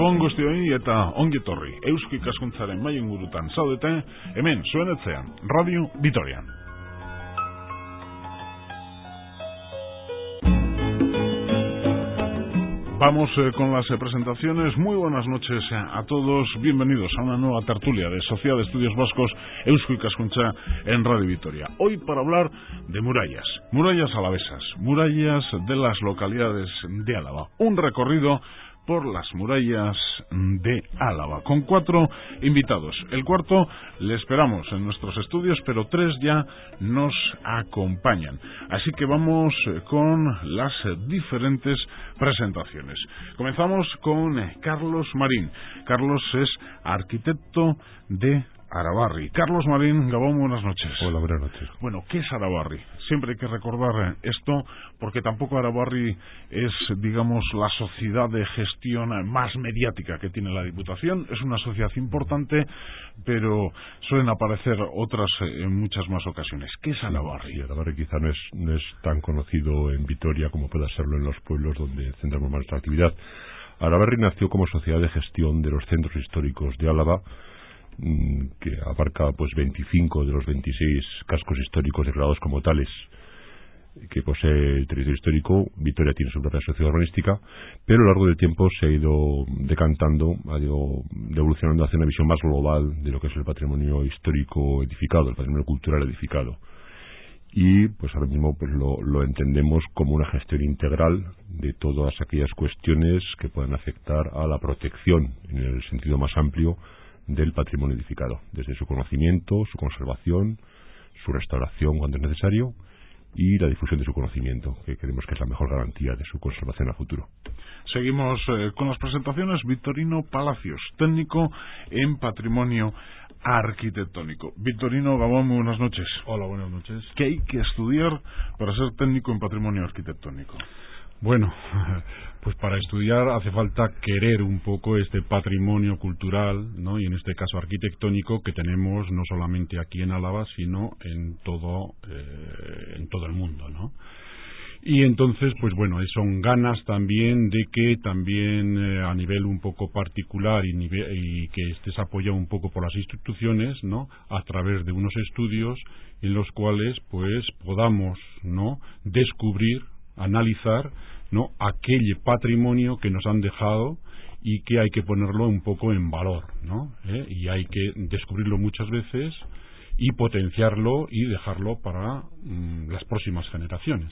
Gabon guztioi eta ongi etorri. Eusko Ikaskuntzaren mai ingurutan zaudete, hemen zuen etxean, Radio Vitorian. Vamos con las presentaciones. Muy buenas noches a todos. Bienvenidos a una nueva tertulia de Sociedad de Estudios Vascos Eusko Ikaskuntza en Radio Vitoria. Hoy para hablar de murallas, murallas alavesas, murallas de las localidades de Álava. Un recorrido por las murallas de Álava, con 4 invitados. El cuarto le esperamos en nuestros estudios, pero 3 ya nos acompañan. Así que vamos con las diferentes presentaciones. Comenzamos con Carlos Marín. Carlos es arquitecto de Arabarri. Carlos Marín, Gabón, buenas noches. Hola, buenas noches. Bueno, ¿qué es Arabarri? Siempre hay que recordar esto, porque tampoco Arabarri es, digamos, la sociedad de gestión más mediática que tiene la Diputación. Es una sociedad importante, pero suelen aparecer otras en muchas más ocasiones. ¿Qué es Arabarri? Sí, Arabarri quizá no es tan conocido en Vitoria como pueda serlo en los pueblos donde centramos más nuestra actividad. Arabarri nació como sociedad de gestión de los centros históricos de Álava, que abarca 25 de los 26 cascos históricos declarados como tales que posee el territorio histórico. Vitoria tiene su propia sociedad urbanística, pero a lo largo del tiempo se ha ido decantando, ha ido evolucionando hacia una visión más global de lo que es el patrimonio histórico edificado, el patrimonio cultural edificado. Y ahora mismo lo entendemos como una gestión integral de todas aquellas cuestiones que puedan afectar a la protección en el sentido más amplio del patrimonio edificado, desde su conocimiento, su conservación, su restauración cuando es necesario y la difusión de su conocimiento, que creemos que es la mejor garantía de su conservación a futuro. Seguimos con las presentaciones. Victorino Palacios, técnico en patrimonio arquitectónico. Victorino, Gabón, muy buenas noches. Hola, buenas noches. ¿Qué hay que estudiar para ser técnico en patrimonio arquitectónico? Bueno, pues para estudiar hace falta querer un poco este patrimonio cultural, ¿no? Y en este caso arquitectónico que tenemos no solamente aquí en Álava, sino en todo el mundo, ¿no? Y entonces, son ganas también de que también a nivel un poco particular y que estés apoyado un poco por las instituciones, ¿no? A través de unos estudios en los cuales podamos, ¿no? Descubrir, analizar, ¿no? Aquel patrimonio que nos han dejado y que hay que ponerlo un poco en valor, ¿no? Y hay que descubrirlo muchas veces y potenciarlo y dejarlo para las próximas generaciones.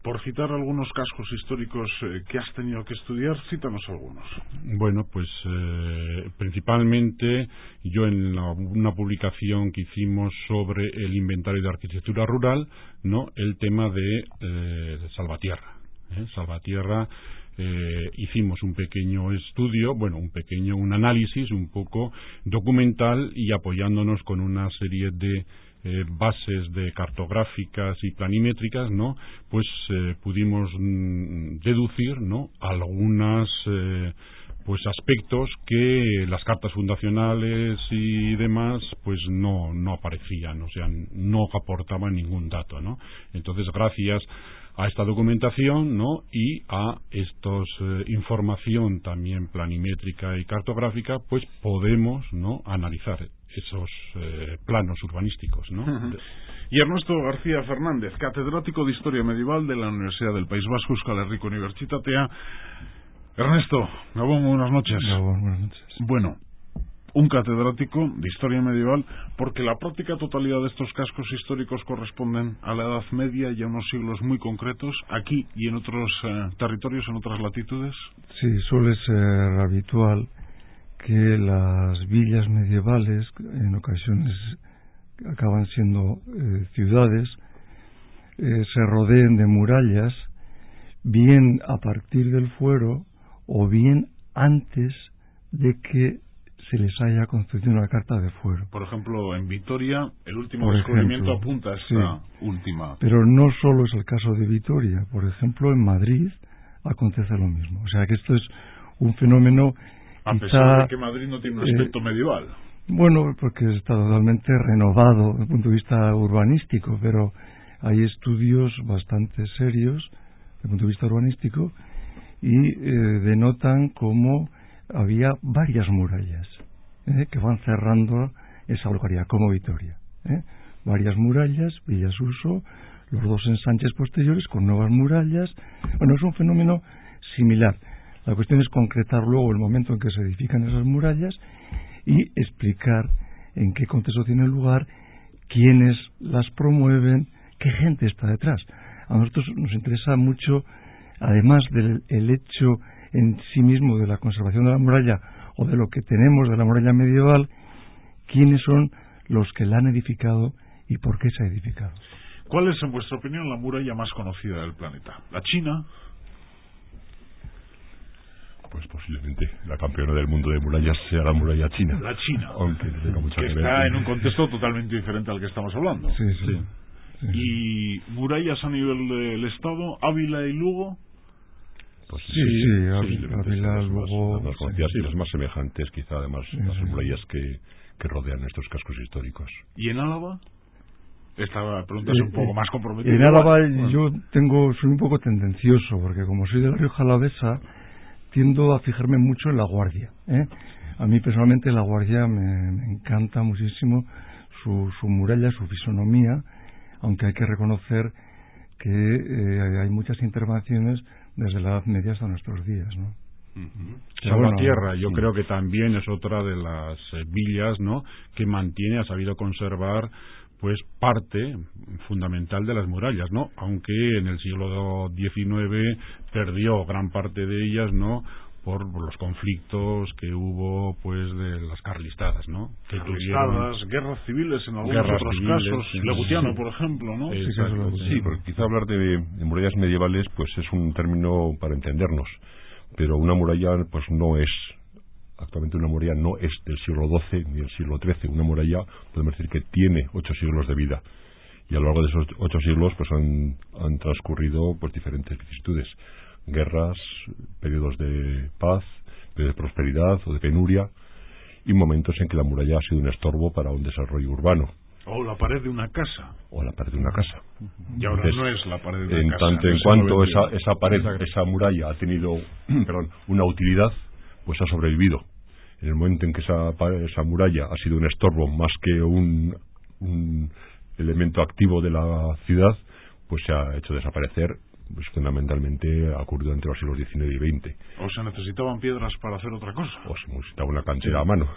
Por citar algunos cascos históricos que has tenido que estudiar, cítanos algunos. Bueno, principalmente yo en una publicación que hicimos sobre el inventario de arquitectura rural, ¿no? El tema de Salvatierra. Salvatierra, hicimos un pequeño estudio, un análisis un poco documental y apoyándonos con una serie de bases de cartográficas y planimétricas, ¿no? Pudimos deducir, ¿no? Algunas aspectos que las cartas fundacionales y demás no aparecían, o sea, no aportaban ningún dato, ¿no? Entonces, gracias a esta documentación, ¿no? Y a estos información también planimétrica y cartográfica, podemos, ¿no? Analizar esos planos urbanísticos, ¿no? Y Ernesto García Fernández, catedrático de Historia Medieval de la Universidad del País Vasco, Euskal Herriko Unibertsitatea. Ernesto, Gabón, buenas noches. Gabón, buenas noches. Bueno, un catedrático de Historia Medieval, porque la práctica totalidad de estos cascos históricos corresponden a la Edad Media y a unos siglos muy concretos, aquí y en otros territorios, en otras latitudes. Sí, suele ser habitual que las villas medievales, en ocasiones acaban siendo ciudades, se rodeen de murallas, bien a partir del fuero o bien antes de que se les haya concedido una carta de fuero. Por ejemplo, en Vitoria, el último descubrimiento apunta a esta última. Pero no solo es el caso de Vitoria. Por ejemplo, en Madrid acontece lo mismo. O sea que esto es un fenómeno. A pesar de que Madrid no tiene un aspecto medieval. Bueno, porque está totalmente renovado desde el punto de vista urbanístico, pero hay estudios bastante serios desde el punto de vista urbanístico y denotan cómo había varias murallas que van cerrando esa localidad como Vitoria. Varias murallas, Villasuso, los dos ensanches posteriores con nuevas murallas. Bueno, es un fenómeno similar. La cuestión es concretar luego el momento en que se edifican esas murallas y explicar en qué contexto tienen lugar, quiénes las promueven, qué gente está detrás. A nosotros nos interesa mucho, además del hecho en sí mismo de la conservación de la muralla o de lo que tenemos de la muralla medieval, quiénes son los que la han edificado y por qué se ha edificado. ¿Cuál es, en vuestra opinión, la muralla más conocida del planeta? ¿La China? Pues posiblemente la campeona del mundo de murallas sea la muralla china. La China, aunque tenga mucha que está en un contexto totalmente diferente al que estamos hablando. Sí. ¿Y murallas a nivel del Estado, Ávila y Lugo? Pues sí, Ávila, Lugo... Las más conocidas y las más semejantes, quizá, además, las murallas que rodean nuestros cascos históricos. ¿Y en Álava? Esta pregunta es un poco más comprometida. En Álava yo soy un poco tendencioso, porque como soy de la Rioja Alavesa, tiendo a fijarme mucho en La Guardia. A mí personalmente La Guardia me encanta muchísimo su muralla, su fisonomía, aunque hay que reconocer que hay muchas intervenciones desde la Edad Media hasta nuestros días, ¿no? Salvatierra, yo creo que también es otra de las villas, ¿no?, que mantiene, ha sabido conservar pues parte fundamental de las murallas, ¿no? Aunque en el siglo XIX perdió gran parte de ellas, ¿no?, por los conflictos que hubo pues de las carlistadas, ¿no? Que carlistadas, guerras civiles en algunos otros casos, Legutiano, por ejemplo, ¿no? Sí, porque quizá hablar de murallas medievales pues es un término para entendernos, pero una muralla pues no es, actualmente una muralla no es del siglo XII ni del siglo XIII. Una muralla podemos decir que tiene 8 siglos de vida, y a lo largo de esos 8 siglos pues han transcurrido pues diferentes vicisitudes, guerras, periodos de paz, de prosperidad o de penuria, y momentos en que la muralla ha sido un estorbo para un desarrollo urbano. O la pared de una casa. O la pared de una casa. Y ahora no es la pared de una casa. En tanto en cuanto esa pared, esa muralla ha tenido una utilidad, pues ha sobrevivido. En el momento en que esa muralla ha sido un estorbo más que un elemento activo de la ciudad, pues se ha hecho desaparecer. Pues fundamentalmente ha ocurrido entre los siglos XIX y XX. ¿O se necesitaban piedras para hacer otra cosa? O se necesitaba una cantera a mano.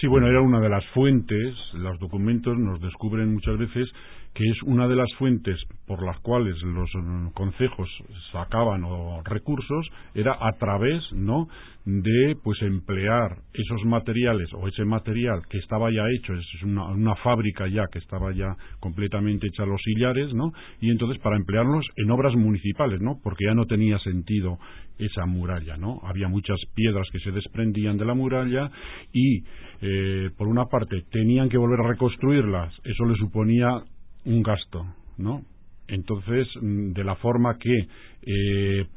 Sí, bueno, era una de las fuentes. Los documentos nos descubren muchas veces que es una de las fuentes por las cuales los concejos sacaban recursos, era a través, ¿no?, de pues emplear esos materiales o ese material que estaba ya hecho, es una fábrica ya que estaba ya completamente hecha los sillares, ¿no?, y entonces para emplearlos en obras municipales, ¿no?, porque ya no tenía sentido esa muralla, ¿no? Había muchas piedras que se desprendían de la muralla y por una parte tenían que volver a reconstruirlas, eso le suponía un gasto, ¿no? Entonces, de la forma que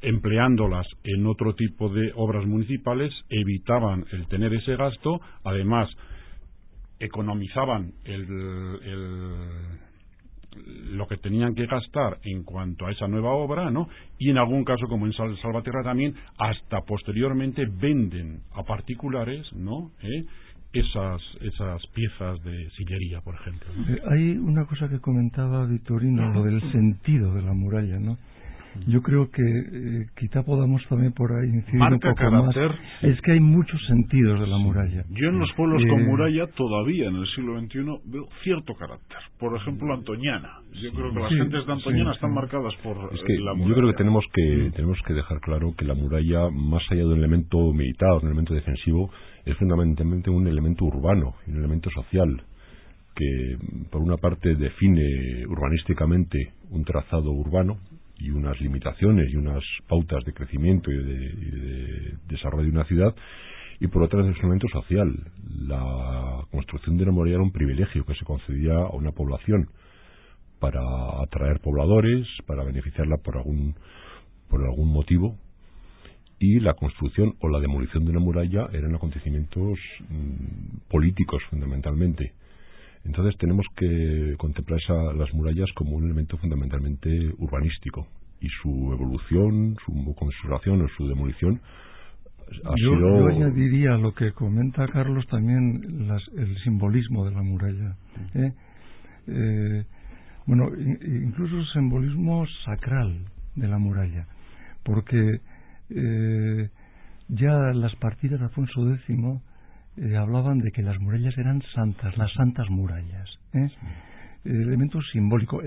empleándolas en otro tipo de obras municipales evitaban el tener ese gasto, además economizaban lo que tenían que gastar en cuanto a esa nueva obra, ¿no? Y en algún caso, como en Salvatierra también, hasta posteriormente venden a particulares, ¿no?, esas piezas de sillería, por ejemplo, ¿no? Hay una cosa que comentaba Vitorino, lo del sentido de la muralla, ¿no? Yo creo que quizá podamos también por ahí incidir un poco carácter. más. Es que hay muchos sentidos de la muralla. Yo en los pueblos con muralla todavía en el siglo XXI veo cierto carácter. Por ejemplo, Antoñana. Yo creo que las gentes de Antoñana están marcadas por la muralla. Yo creo que tenemos que dejar claro que la muralla, más allá de un elemento militar, un elemento defensivo, es fundamentalmente un elemento urbano, un elemento social, que por una parte define urbanísticamente un trazado urbano y unas limitaciones y unas pautas de crecimiento y de desarrollo de una ciudad, y por otra es un elemento social. La construcción de una muralla era un privilegio que se concedía a una población para atraer pobladores, para beneficiarla por algún motivo, y la construcción o la demolición de una muralla eran acontecimientos políticos fundamentalmente. Entonces tenemos que contemplar las murallas como un elemento fundamentalmente urbanístico, y su evolución, su conservación o su demolición Yo añadiría a lo que comenta Carlos también el simbolismo de la muralla. Bueno, incluso el simbolismo sacral de la muralla, porque ya las partidas de Alfonso X hablaban de que las murallas eran santas, las santas murallas. Elemento simbólico.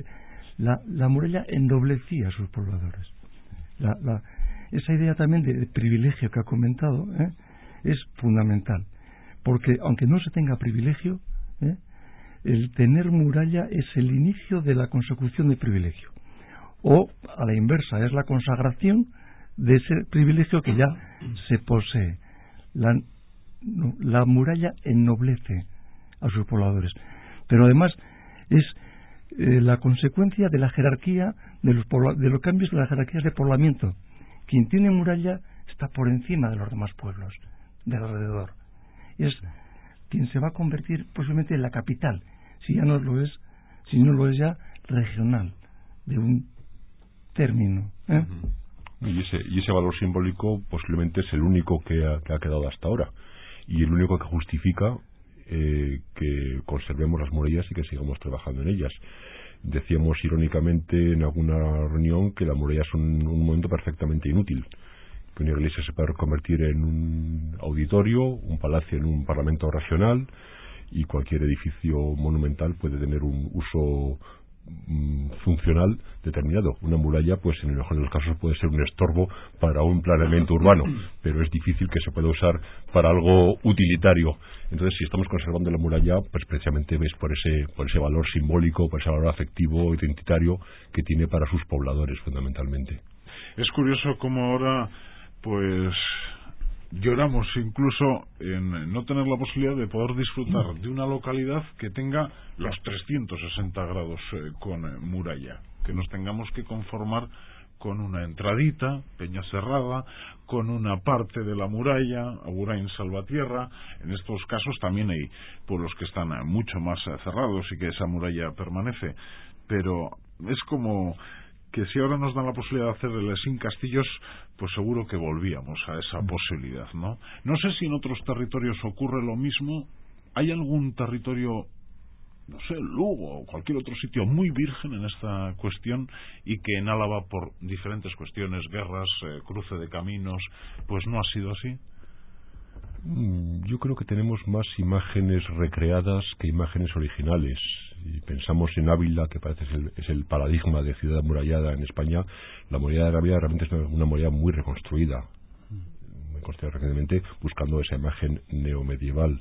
La muralla ennoblecía a sus pobladores. Esa idea también de privilegio que ha comentado es fundamental, porque aunque no se tenga privilegio, el tener muralla es el inicio de la consecución de privilegio, o a la inversa, es la consagración de ese privilegio que ya se posee. La muralla ennoblece a sus pobladores, pero además es la consecuencia de la jerarquía de los cambios de las jerarquías de poblamiento. Quien tiene muralla está por encima de los demás pueblos de alrededor. Es quien se va a convertir posiblemente en la capital, si no lo es ya regional, de un término. Y ese valor simbólico posiblemente es el único que ha quedado hasta ahora, y el único que justifica que conservemos las murallas y que sigamos trabajando en ellas. Decíamos irónicamente en alguna reunión que las murallas son un momento perfectamente inútil, que una iglesia se puede convertir en un auditorio, un palacio en un parlamento regional, y cualquier edificio monumental puede tener un uso funcional determinado. Una muralla, pues en el mejor de los casos, puede ser un estorbo para un planeamiento urbano, pero es difícil que se pueda usar para algo utilitario. Entonces, si estamos conservando la muralla, pues precisamente ves por ese valor simbólico, por ese valor afectivo, identitario que tiene para sus pobladores, fundamentalmente. Es curioso cómo ahora, pues, lloramos incluso en no tener la posibilidad de poder disfrutar de una localidad que tenga los 360 grados con muralla, que nos tengamos que conformar con una entradita, Peña Cerrada, con una parte de la muralla, Agurain, Salvatierra. En estos casos también hay pueblos que están mucho más cerrados y que esa muralla permanece, pero es como que si ahora nos dan la posibilidad de hacer el sin castillos, pues seguro que volvíamos a esa posibilidad, ¿no? No sé si en otros territorios ocurre lo mismo. ¿Hay algún territorio, no sé, Lugo o cualquier otro sitio muy virgen en esta cuestión, y que en Álava, por diferentes cuestiones, guerras, cruce de caminos, pues no ha sido así? Yo creo que tenemos más imágenes recreadas que imágenes originales. Y pensamos en Ávila, que parece es el paradigma de ciudad amurallada en España. La muralla de Ávila realmente es una muralla muy reconstruida recientemente, buscando esa imagen neomedieval.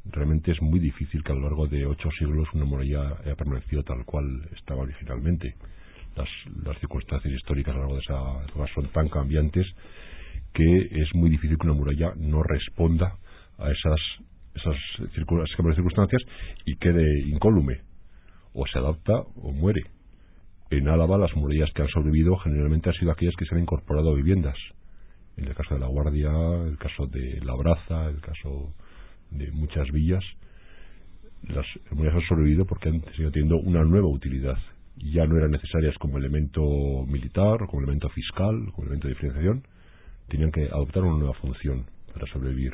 Realmente es muy difícil que a lo largo de 8 siglos una muralla haya permanecido tal cual estaba originalmente. Las circunstancias históricas a lo largo de esa época son tan cambiantes que es muy difícil que una muralla no responda a esas circunstancias y quede incólume. O se adapta o muere. En Álava, las murallas que han sobrevivido generalmente han sido aquellas que se han incorporado a viviendas. En el caso de La Guardia, el caso de Labraza, el caso de muchas villas, las murallas han sobrevivido porque han seguido teniendo una nueva utilidad. Ya no eran necesarias como elemento militar, como elemento fiscal, como elemento de diferenciación. Tenían que adoptar una nueva función para sobrevivir.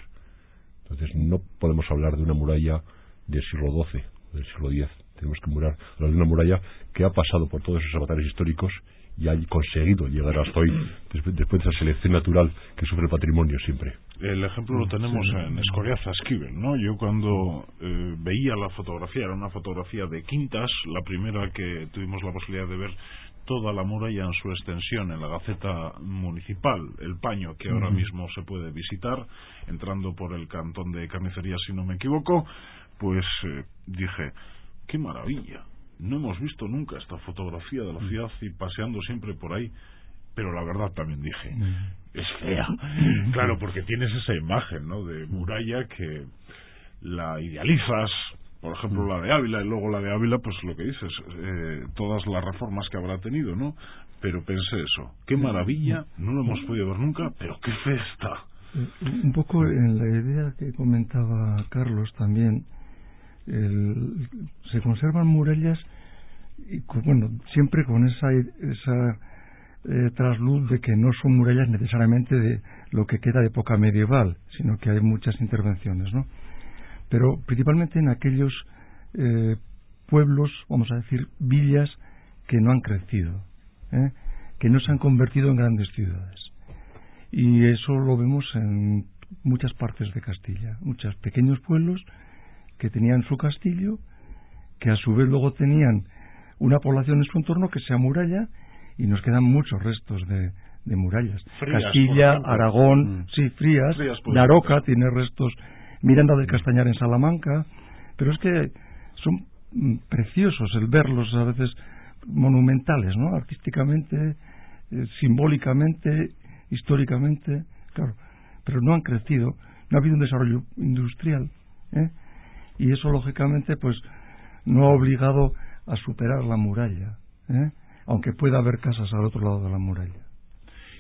Entonces no podemos hablar de una muralla del siglo XII, del siglo X. Tenemos que hablar de una muralla que ha pasado por todos esos avatares históricos y ha conseguido llegar hasta hoy, después de esa selección natural que sufre el patrimonio siempre. El ejemplo lo tenemos en Escoriaza, Esquivel, ¿no? Yo cuando veía la fotografía, era una fotografía de Quintas, la primera que tuvimos la posibilidad de ver toda la muralla en su extensión en la Gaceta Municipal, el paño que ahora mismo se puede visitar, entrando por el cantón de Carnicería, si no me equivoco, pues dije, ¡qué maravilla! No hemos visto nunca esta fotografía de la ciudad y paseando siempre por ahí, pero la verdad también dije, es fea. Claro, porque tienes esa imagen, ¿no?, de muralla que la idealizas, por ejemplo la de Ávila, y luego la de Ávila, pues lo que dices, todas las reformas que habrá tenido, ¿no? Pero pensé eso, qué maravilla, no lo hemos podido ver nunca, pero qué fea está. Un poco en la idea que comentaba Carlos también, se conservan murallas y siempre con esa trasluz de que no son murallas necesariamente de lo que queda de época medieval, sino que hay muchas intervenciones, ¿no? Pero principalmente en aquellos pueblos, vamos a decir, villas que no han crecido, que no se han convertido en grandes ciudades. Y eso lo vemos en muchas partes de Castilla, muchos pequeños pueblos que tenían su castillo, que a su vez luego tenían una población en su entorno que se amuralla, y nos quedan muchos restos de murallas. Frías, Castilla, Aragón, sí, Frías, Daroca tiene restos, Miranda del Castañar en Salamanca, pero es que son preciosos el verlos, a veces monumentales, ¿no? Artísticamente, simbólicamente, históricamente, claro, pero no han crecido, no ha habido un desarrollo industrial, y eso lógicamente pues no ha obligado a superar la muralla, aunque pueda haber casas al otro lado de la muralla.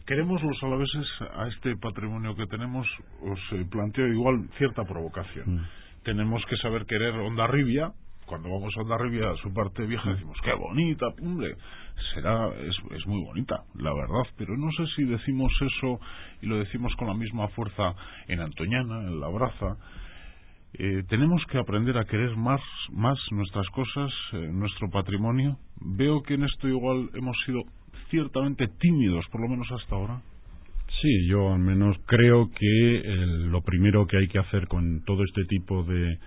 Queremos los alaveses a este patrimonio que tenemos, os planteo igual cierta provocación. Tenemos que saber querer Hondarribia. Cuando vamos a Hondarribia, a su parte vieja, decimos, ¡qué bonita! Hombre, es muy bonita, la verdad, pero no sé si decimos eso y lo decimos con la misma fuerza en Antoñana, en Labraza. Tenemos que aprender a querer más nuestras cosas, nuestro patrimonio. Veo que en esto igual hemos sido ciertamente tímidos, por lo menos hasta ahora. Sí, yo al menos creo que lo primero que hay que hacer con todo este tipo de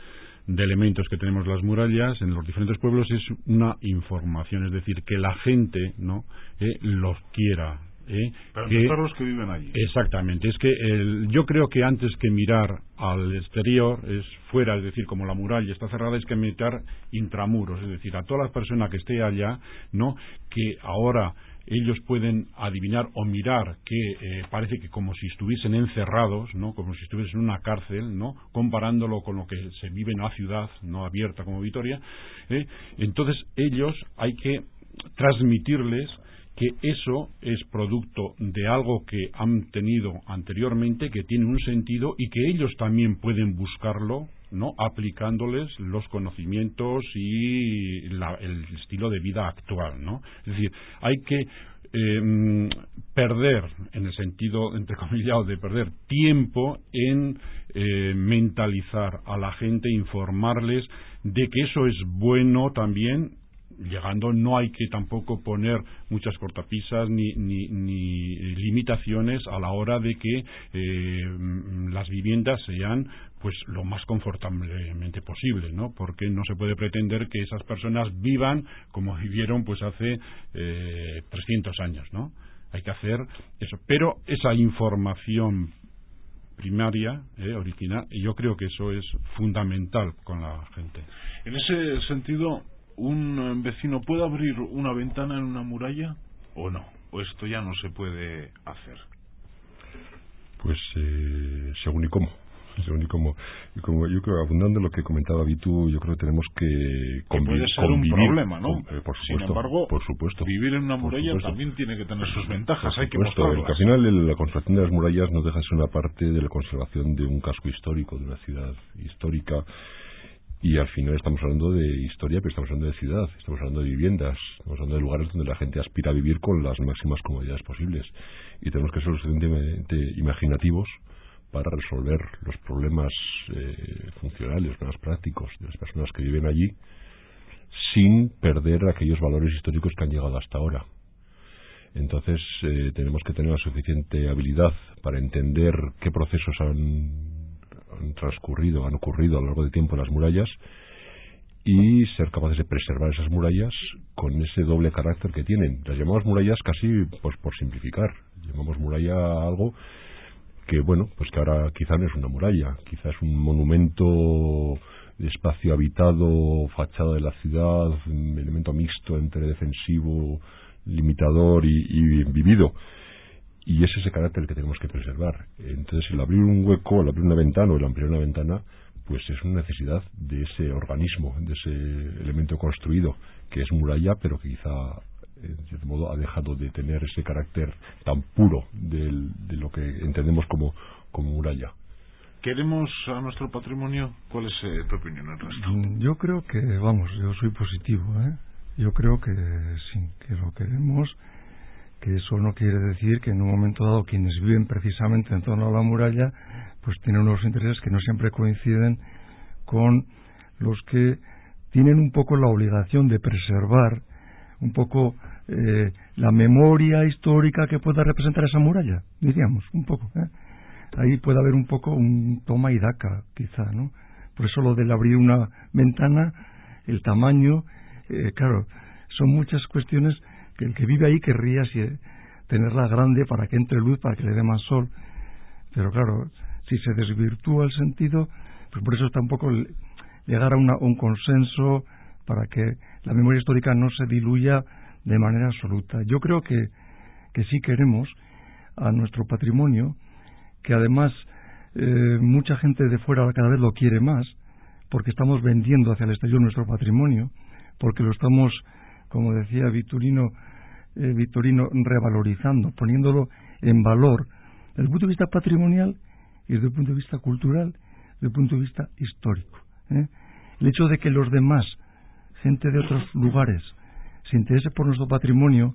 elementos que tenemos las murallas en los diferentes pueblos es una información, es decir, que la gente los quiera. Para empezar, los que viven allí. Exactamente, es que yo creo que antes que mirar al exterior, fuera, es decir, como la muralla está cerrada, es que mirar intramuros, es decir, a todas las personas que esté allá, que ahora ellos pueden adivinar o mirar que parece que como si estuviesen encerrados, como si estuviesen en una cárcel, comparándolo con lo que se vive en la ciudad, no abierta como Vitoria. Entonces ellos hay que transmitirles que eso es producto de algo que han tenido anteriormente, que tiene un sentido y que ellos también pueden buscarlo, aplicándoles los conocimientos y el estilo de vida actual, Es decir, hay que perder, en el sentido entrecomillado de perder tiempo en mentalizar a la gente, informarles de que eso es bueno también. Llegando, no hay que tampoco poner muchas cortapisas ni limitaciones a la hora de que las viviendas sean pues lo más confortablemente posible, porque no se puede pretender que esas personas vivan como vivieron pues hace 300 años, Hay que hacer eso, pero esa información primaria, original, yo creo que eso es fundamental con la gente. En ese sentido, ¿un vecino puede abrir una ventana en una muralla o no? ¿O esto ya no se puede hacer? Pues según y cómo. Y como yo creo, abundando en lo que comentaba Vitu, yo creo que tenemos que puede ser un problema, ¿no? Por supuesto, sin embargo, por supuesto, vivir en una muralla también tiene que tener sus ventajas, hay que mostrarlas. Al final la construcción de las murallas no deja de ser una parte de la conservación de un casco histórico, de una ciudad histórica. Y al final estamos hablando de historia, pero estamos hablando de ciudad, estamos hablando de viviendas, estamos hablando de lugares donde la gente aspira a vivir con las máximas comodidades posibles. Y tenemos que ser lo suficientemente imaginativos para resolver los problemas funcionales, más prácticos de las personas que viven allí, sin perder aquellos valores históricos que han llegado hasta ahora. Entonces tenemos que tener la suficiente habilidad para entender qué procesos han ocurrido a lo largo del tiempo en las murallas y ser capaces de preservar esas murallas con ese doble carácter que tienen. Las llamamos murallas casi pues por simplificar. Llamamos muralla a algo que, pues que ahora quizá no es una muralla, quizá es un monumento de espacio habitado, fachada de la ciudad, un elemento mixto entre defensivo, limitador y vivido. Y es ese carácter que tenemos que preservar. Entonces, el abrir un hueco, el abrir una ventana o el ampliar una ventana, pues es una necesidad de ese organismo, de ese elemento construido, que es muralla, pero que quizá, de cierto modo, ha dejado de tener ese carácter tan puro de lo que entendemos como muralla. ¿Queremos a nuestro patrimonio? ¿Cuál es tu opinión, Ernesto? Yo creo que, yo soy positivo, Yo creo que sí, que lo queremos, que eso no quiere decir que en un momento dado quienes viven precisamente en torno a la muralla pues tienen unos intereses que no siempre coinciden con los que tienen un poco la obligación de preservar un poco la memoria histórica que pueda representar esa muralla, diríamos, un poco. Ahí puede haber un poco un toma y daca, quizá, ¿no? Por eso lo del abrir una ventana, el tamaño, claro, son muchas cuestiones que el que vive ahí querría tenerla grande para que entre luz, para que le dé más sol. Pero claro, si se desvirtúa el sentido, pues por eso está un poco llegar a un consenso para que la memoria histórica no se diluya de manera absoluta. Yo creo que sí queremos a nuestro patrimonio, que además mucha gente de fuera cada vez lo quiere más, porque estamos vendiendo hacia el exterior nuestro patrimonio, porque lo estamos, como decía Victorino, revalorizando, poniéndolo en valor desde el punto de vista patrimonial y desde el punto de vista cultural, desde el punto de vista histórico. El hecho de que los demás, gente de otros lugares, se interese por nuestro patrimonio,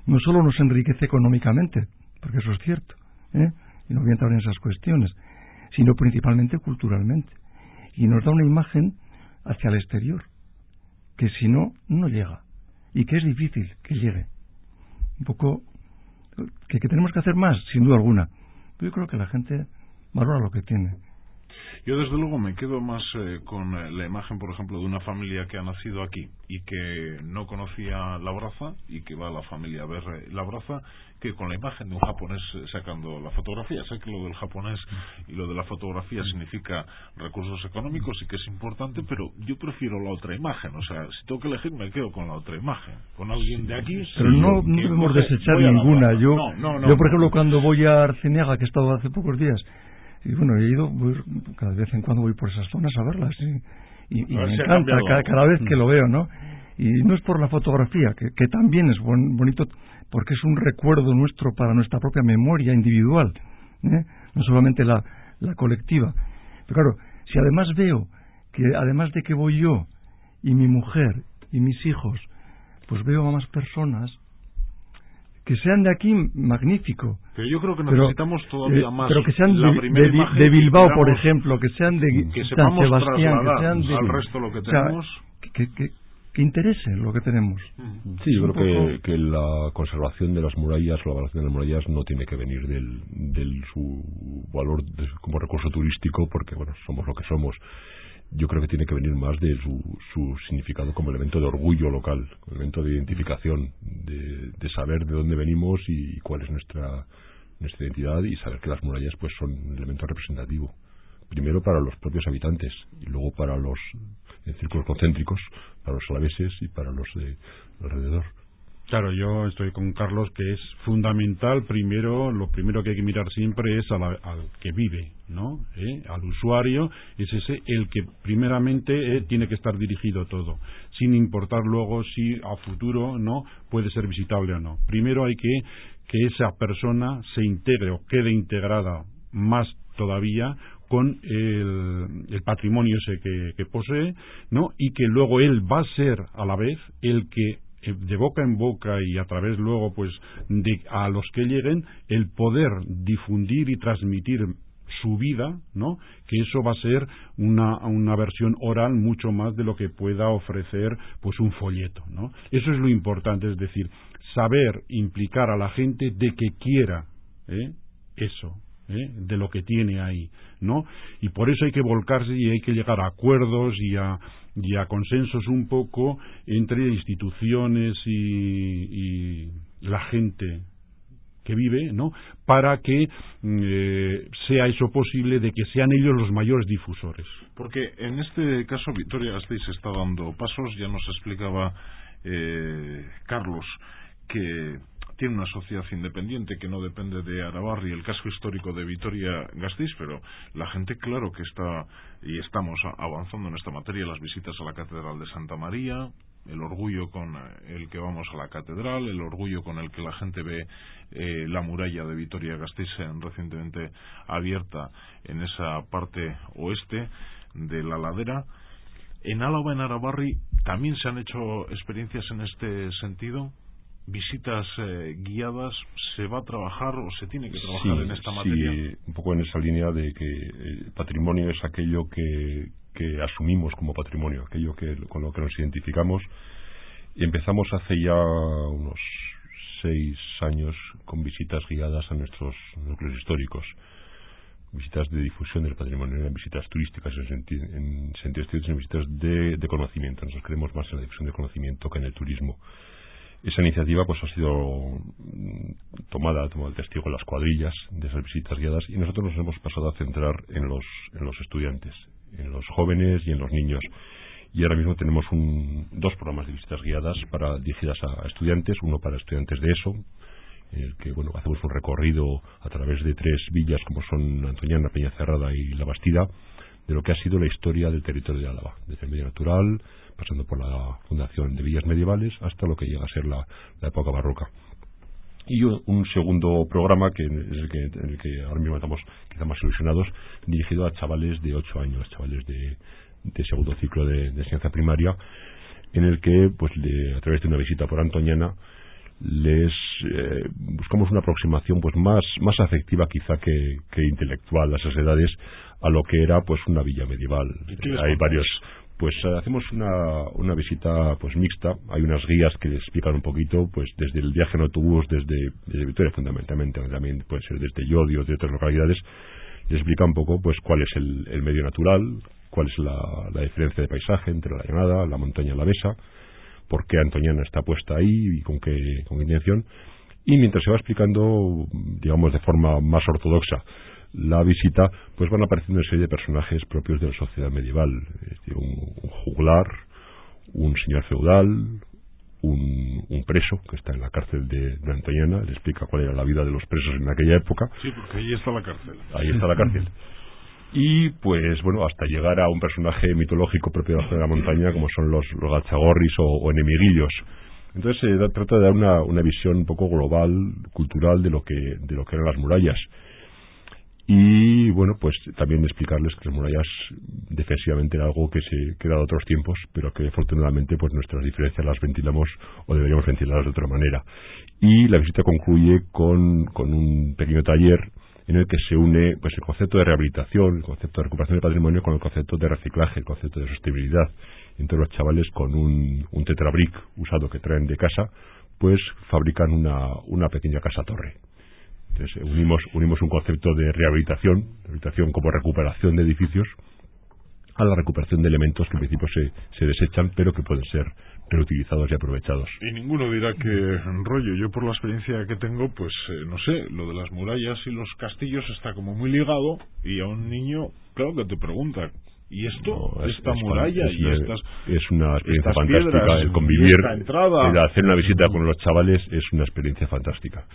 no solo nos enriquece económicamente, porque eso es cierto, y no voy a entrar en esas cuestiones, sino principalmente culturalmente, y nos da una imagen hacia el exterior, que si no, no llega, y que es difícil que llegue. Un poco, que tenemos que hacer más, sin duda alguna. Pero yo creo que la gente valora lo que tiene. Yo desde luego me quedo más con la imagen, por ejemplo, de una familia que ha nacido aquí y que no conocía Labraza y que va a la familia a ver Labraza, que con la imagen de un japonés sacando la fotografía. Sé que lo del japonés y lo de la fotografía significa recursos económicos y que es importante, pero yo prefiero la otra imagen. O sea, si tengo que elegir, me quedo con la otra imagen, con alguien de aquí. Pero no debemos desechar ninguna. Yo, por ejemplo, cuando voy a Arceniaga, que he estado hace pocos días, y bueno, he ido, cada vez en cuando voy por esas zonas a verlas, y me encanta cada vez que lo veo, ¿no? Y no es por la fotografía, que también es bonito, porque es un recuerdo nuestro para nuestra propia memoria individual, no solamente la colectiva. Pero claro, si además veo que además de que voy yo y mi mujer y mis hijos, pues veo a más personas que sean de aquí, magnífico. Pero yo creo que necesitamos todavía más. Pero que sean de Bilbao, por ejemplo, que sean de San Sebastián, que sean de al resto lo que tenemos. Que interese lo que tenemos. Sí, yo creo que la conservación de las murallas, la valoración de las murallas no tiene que venir del su valor como recurso turístico, porque bueno, somos lo que somos. Yo creo que tiene que venir más de su significado como elemento de orgullo local, elemento de identificación, de saber de dónde venimos y cuál es nuestra identidad, y saber que las murallas pues son un elemento representativo, primero para los propios habitantes y luego para los círculos concéntricos, para los alaveses y para los de alrededor. Claro, yo estoy con Carlos, que es fundamental. Lo primero que hay que mirar siempre es al que vive, ¿no? Al usuario, es ese el que primeramente tiene que estar dirigido todo, sin importar luego si a futuro no puede ser visitable o no. Primero hay que esa persona se integre o quede integrada más todavía con el patrimonio ese que posee, ¿no? Y que luego él va a ser a la vez el que de boca en boca y a través luego pues a los que lleguen, el poder difundir y transmitir su vida, ¿no? Que eso va a ser una versión oral mucho más de lo que pueda ofrecer pues un folleto, ¿no? Eso es lo importante, es decir, saber implicar a la gente de que quiera eso, de lo que tiene ahí, ¿no? Y por eso hay que volcarse y hay que llegar a acuerdos y a consensos un poco entre instituciones y la gente que vive, ¿no? Para que sea eso posible, de que sean ellos los mayores difusores. Porque en este caso Vitoria-Gasteiz está dando pasos. Ya nos explicaba Carlos que tiene una sociedad independiente que no depende de Arabarri, el casco histórico de Vitoria-Gasteiz, pero la gente, claro que está y estamos avanzando en esta materia, las visitas a la Catedral de Santa María, el orgullo con el que vamos a la catedral, el orgullo con el que la gente ve la muralla de Vitoria-Gasteiz recientemente abierta en esa parte oeste de la ladera. En Álava, en Arabarri, ¿también se han hecho experiencias en este sentido? visitas guiadas, ¿se va a trabajar o se tiene que trabajar en esta materia? Sí, un poco en esa línea de que el patrimonio es aquello que asumimos como patrimonio, aquello con lo que nos identificamos, y empezamos hace ya unos 6 años con visitas guiadas a nuestros núcleos históricos, visitas de difusión del patrimonio, no visitas turísticas en sentido estricto, sino visitas de conocimiento. Nosotros creemos más en la difusión de conocimiento que en el turismo. Esa iniciativa pues ha sido tomado el testigo en las cuadrillas de esas visitas guiadas, y nosotros nos hemos pasado a centrar en los estudiantes, en los jóvenes y en los niños. Y ahora mismo tenemos 2 programas de visitas guiadas dirigidas a estudiantes, uno para estudiantes de ESO, en el que hacemos un recorrido a través de 3 villas como son Antoñana, Peñacerrada y La Bastida, de lo que ha sido la historia del territorio de Álava, desde el medio natural, pasando por la fundación de villas medievales hasta lo que llega a ser la época barroca. Y un segundo programa en el que ahora mismo estamos quizá más ilusionados, dirigido a chavales de 8 años, chavales de segundo ciclo de enseñanza primaria, en el que a través de una visita por Antoñana les buscamos una aproximación más afectiva quizá que intelectual a esas edades, a lo que era una villa medieval. Hay varios, hacemos una visita mixta. Hay unas guías que les explican un poquito desde el viaje en autobús desde Vitoria fundamentalmente, también puede ser desde Llodio, de otras localidades. Les explica un poco cuál es el medio natural, cuál es la diferencia de paisaje entre la llanada, la montaña alavesa, por qué Antoñana está puesta ahí y con qué intención. Y mientras se va explicando, digamos de forma más ortodoxa, la visita, van apareciendo una serie de personajes propios de la sociedad medieval. Un juglar, un señor feudal, un preso que está en la cárcel de Antoñana, le explica cuál era la vida de los presos en aquella época. Sí, porque ahí está la cárcel. Ahí está la cárcel. Y hasta llegar a un personaje mitológico propio de la montaña, como son los gachagorris o enemiguillos. Entonces se trata de dar una visión un poco global, cultural, de lo que eran las murallas. Y también explicarles que las murallas defensivamente era algo que era de otros tiempos, pero que afortunadamente nuestras diferencias las ventilamos o deberíamos ventilarlas de otra manera. Y la visita concluye con un pequeño taller en el que se une el concepto de rehabilitación, el concepto de recuperación del patrimonio con el concepto de reciclaje, el concepto de sostenibilidad. Entonces los chavales, con un tetrabric usado que traen de casa, fabrican una pequeña casa torre. Entonces unimos un concepto de rehabilitación como recuperación de edificios, a la recuperación de elementos que en principio se desechan, pero que pueden ser reutilizados y aprovechados. Y ninguno dirá que rollo. Yo, por la experiencia que tengo, no sé, lo de las murallas y los castillos está como muy ligado, y a un niño, claro que te pregunta, ¿y esto? ¿Esta muralla? Es una experiencia fantástica. Piedras, el convivir, el hacer una visita con los chavales es una experiencia fantástica.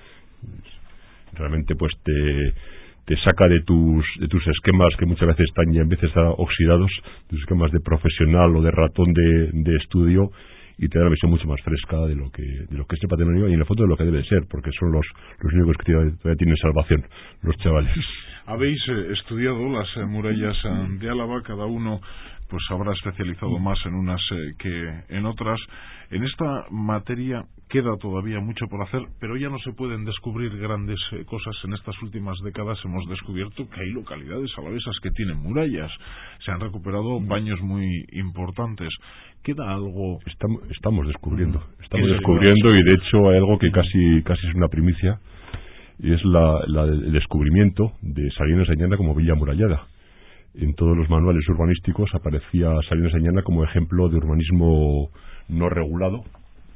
Realmente te saca de tus esquemas, que muchas veces están ya en veces oxidados, tus esquemas de profesional o de ratón de estudio, y te da una visión mucho más fresca de lo que es el patrimonio, y en el fondo de lo que debe ser, porque son los únicos que todavía tienen salvación, los chavales. Habéis estudiado las murallas de Álava, cada uno habrá especializado más en unas que en otras. En esta materia queda todavía mucho por hacer, pero ya no se pueden descubrir grandes cosas. En estas últimas décadas hemos descubierto que hay localidades alavesas que tienen murallas. Se han recuperado baños muy importantes. ¿Queda algo? Estamos descubriendo, y de hecho hay algo que casi es una primicia, y es el descubrimiento de Salines de Añana como villa amurallada. En todos los manuales urbanísticos aparecía Salines de Añana como ejemplo de urbanismo no regulado,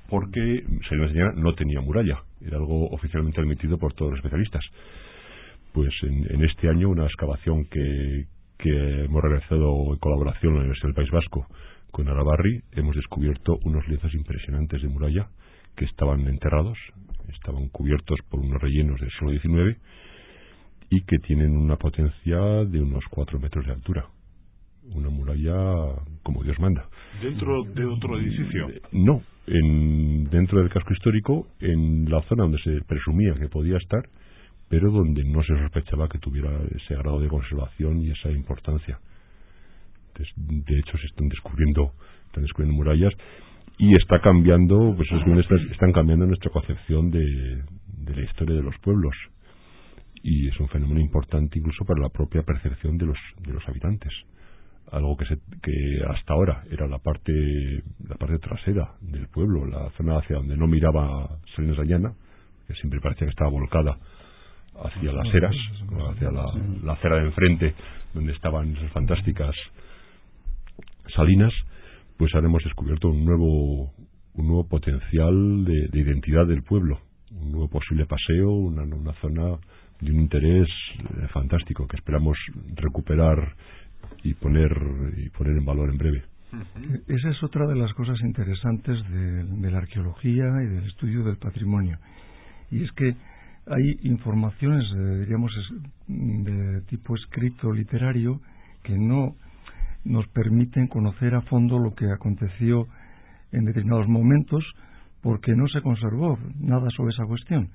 porque Salines de Añana no tenía muralla, era algo oficialmente admitido por todos los especialistas. En este año, una excavación que hemos realizado en colaboración con la Universidad del País Vasco, con Arabarri, hemos descubierto unos lienzos impresionantes de muralla que estaban enterrados, estaban cubiertos por unos rellenos del siglo XIX, y que tienen una potencia de unos 4 metros de altura. Una muralla como Dios manda. ¿Dentro de otro edificio? No, dentro del casco histórico, en la zona donde se presumía que podía estar, pero donde no se sospechaba que tuviera ese grado de conservación y esa importancia. Entonces, de hecho, se están descubriendo murallas, y está cambiando, pues están cambiando nuestra concepción de la historia de los pueblos, y es un fenómeno importante incluso para la propia percepción de los habitantes. Algo que hasta ahora era la parte trasera del pueblo, la zona hacia donde no miraba Salinas de Llana, que siempre parecía que estaba volcada hacia las eras, hacia la acera de enfrente, donde estaban esas fantásticas salinas. Pues ahora hemos descubierto un nuevo potencial de identidad del pueblo, un nuevo posible paseo, una zona de un interés fantástico que esperamos recuperar y poner en valor en breve. Esa es otra de las cosas interesantes de la arqueología y del estudio del patrimonio, y es que hay informaciones, diríamos, de tipo escrito literario que no nos permiten conocer a fondo lo que aconteció en determinados momentos, porque no se conservó nada sobre esa cuestión.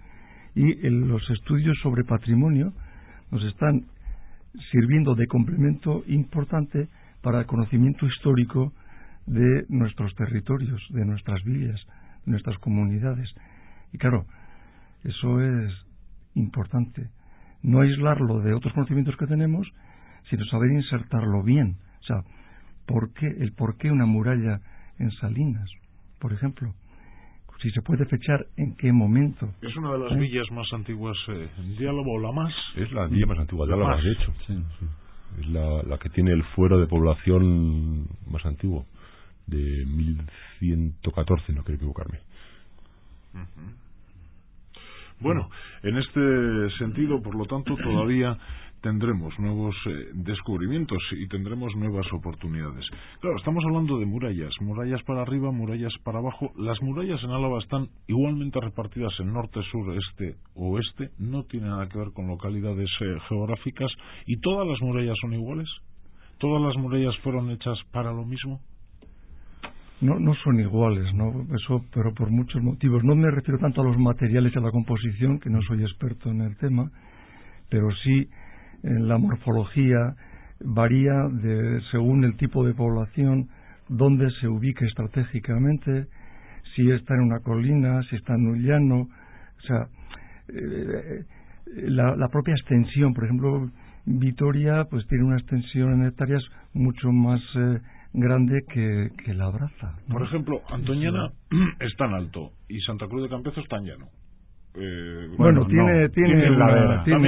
Y los estudios sobre patrimonio nos están sirviendo de complemento importante para el conocimiento histórico de nuestros territorios, de nuestras villas, de nuestras comunidades. Y claro, eso es importante. No aislarlo de otros conocimientos que tenemos, sino saber insertarlo bien. O sea, por qué una muralla en Salinas, por ejemplo? Si se puede fechar en qué momento. Es una de las villas más antiguas de Álava, o la más. Es la villa más antigua de Álava, de hecho. Sí. Es la que tiene el fuero de población más antiguo, de 1114, no quiero equivocarme. Bueno, en este sentido, por lo tanto, todavía tendremos nuevos descubrimientos y tendremos nuevas oportunidades. Claro, estamos hablando de murallas para arriba, murallas para abajo. Las murallas en Álava están igualmente repartidas en norte, sur, este, oeste. No tiene nada que ver con localidades geográficas. ¿Y todas las murallas son iguales? ¿Todas las murallas fueron hechas para lo mismo? No son iguales, ¿no? Eso, pero por muchos motivos. No me refiero tanto a los materiales y a la composición, que no soy experto en el tema, pero sí en la morfología varía según el tipo de población, dónde se ubique estratégicamente, si está en una colina, si está en un llano. O sea, la propia extensión, por ejemplo, Vitoria pues tiene una extensión en hectáreas mucho más grande que Labraza, ¿no? Por ejemplo, Antoñana es tan alto y Santa Cruz de Campezo es tan llano. Tiene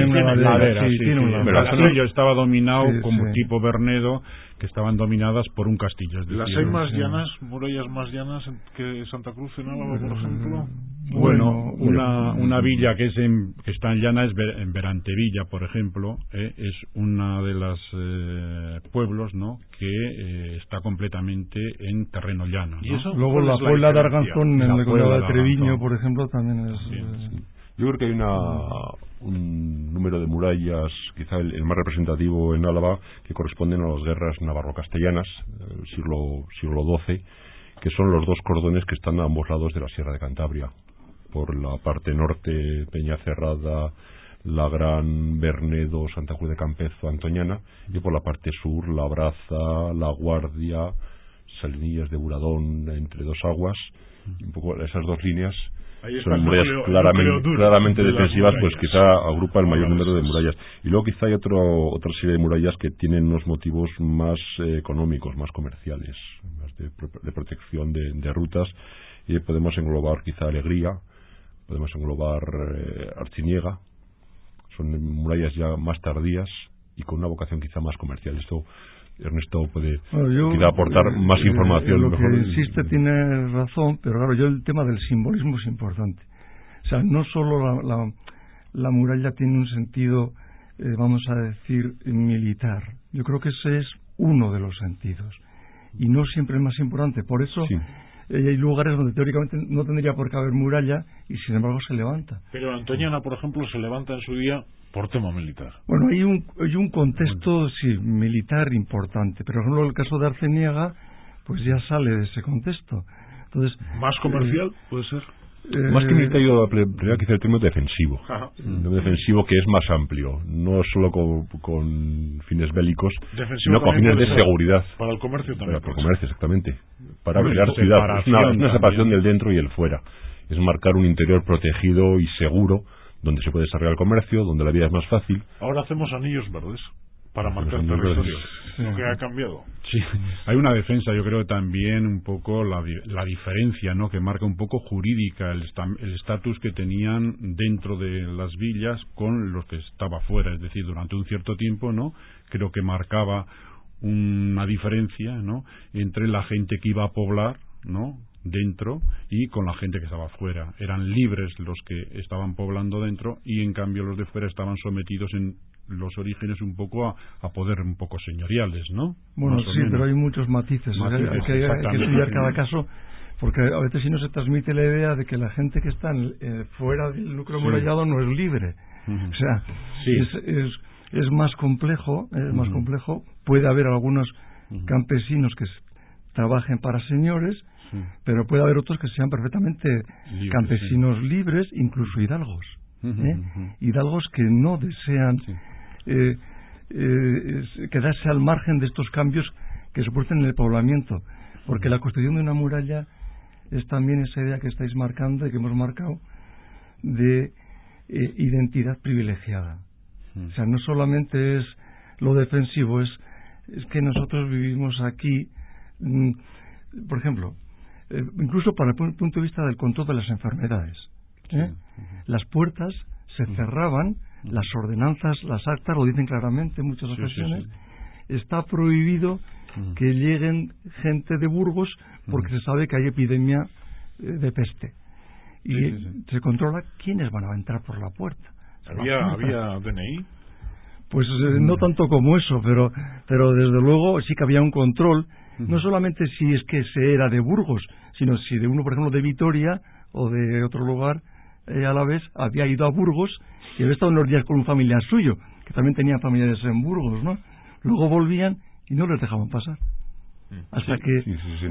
una ladera. El castillo estaba dominado como tipo Bernedo, que estaban dominadas por un castillo. ¿Las hay más llanas, murallas más llanas que Santa Cruz en Álava, por ejemplo? Bueno, una villa que está en llana es en Berantevilla, por ejemplo, es una de las pueblos, ¿no?, que está completamente en terreno llano, ¿no? ¿Y eso? Luego la Puebla de Arganzón en el condado de Treviño, por ejemplo, también es... Yo creo que hay un número de murallas, quizá el más representativo en Álava, que corresponden a las guerras navarro-castellanas del siglo XII, que son los dos cordones que están a ambos lados de la Sierra de Cantabria. Por la parte norte, Peñacerrada, La Gran, Bernedo, Santa Cruz de Campezo, Antoñana, y por la parte sur, Labraza, La Guardia, Salinillas de Buradón, Entre Dos Aguas, y un poco esas dos líneas son murallas claramente defensivas, pues quizá agrupa el mayor número de murallas. Y luego quizá hay otra serie de murallas que tienen unos motivos más económicos, más comerciales, más de protección de rutas, y podemos englobar quizá Alegría, podemos englobar Arciniega. Son murallas ya más tardías y con una vocación quizá más comercial. Esto Ernesto puede aportar más información. Lo que insiste tiene razón, pero claro, el tema del simbolismo es importante. O sea, no solo la muralla tiene un sentido, vamos a decir, militar. Yo creo que ese es uno de los sentidos. Y no siempre es más importante. Por eso hay lugares donde teóricamente no tendría por qué haber muralla y sin embargo se levanta. Pero Antoñana, por ejemplo, se levanta en su día por tema militar. Bueno, hay un contexto militar importante, pero por ejemplo el caso de Arciniega pues ya sale de ese contexto. Entonces, ¿más comercial puede ser? Más que militar, yo primero quizá el término defensivo. Defensivo, que es más amplio, no solo con fines bélicos, sino con fines de seguridad. Para el comercio también. Para el comercio, exactamente. Para crear ciudad. Es una separación del dentro y el fuera. Es marcar un interior protegido y seguro, donde se puede desarrollar el comercio, donde la vida es más fácil. Ahora hacemos anillos verdes para marcar territorio. Lo que ha cambiado. Sí, hay una defensa, yo creo también un poco la diferencia, ¿no?, que marca un poco jurídica el estatus que tenían dentro de las villas con los que estaba fuera, es decir, durante un cierto tiempo, ¿no?, creo que marcaba una diferencia, ¿no?, entre la gente que iba a poblar, ¿no?, dentro, y con la gente que estaba fuera. Eran libres los que estaban poblando dentro, y en cambio los de fuera estaban sometidos en los orígenes un poco a poder un poco señoriales, ¿no? Bueno, sí, pero hay muchos matices. Hay que estudiar cada caso, porque a veces si no se transmite la idea de que la gente que está fuera del núcleo amurallado no es libre. O sea, es más complejo, más complejo. Puede haber algunos campesinos que trabajen para señores, pero puede haber otros que sean perfectamente campesinos libres, incluso hidalgos. Hidalgos que no desean quedarse al margen de estos cambios que se producen en el poblamiento, porque la construcción de una muralla es también esa idea que estáis marcando y que hemos marcado de identidad privilegiada. O sea, no solamente es lo defensivo, es que nosotros vivimos aquí, por ejemplo, incluso para el punto de vista del control de las enfermedades. Las puertas se cerraban, las ordenanzas, las actas lo dicen claramente en muchas ocasiones. Está prohibido que lleguen gente de Burgos porque se sabe que hay epidemia de peste. Y se controla quiénes van a entrar por la puerta. ¿Había DNI? Pues no tanto como eso, pero desde luego sí que había un control, no solamente si es que se era de Burgos, sino si de uno, por ejemplo, de Vitoria o de otro lugar a la vez había ido a Burgos y había estado unos días con un familiar suyo, que también tenía familiares en Burgos, ¿no? Luego volvían y no les dejaban pasar. Hasta que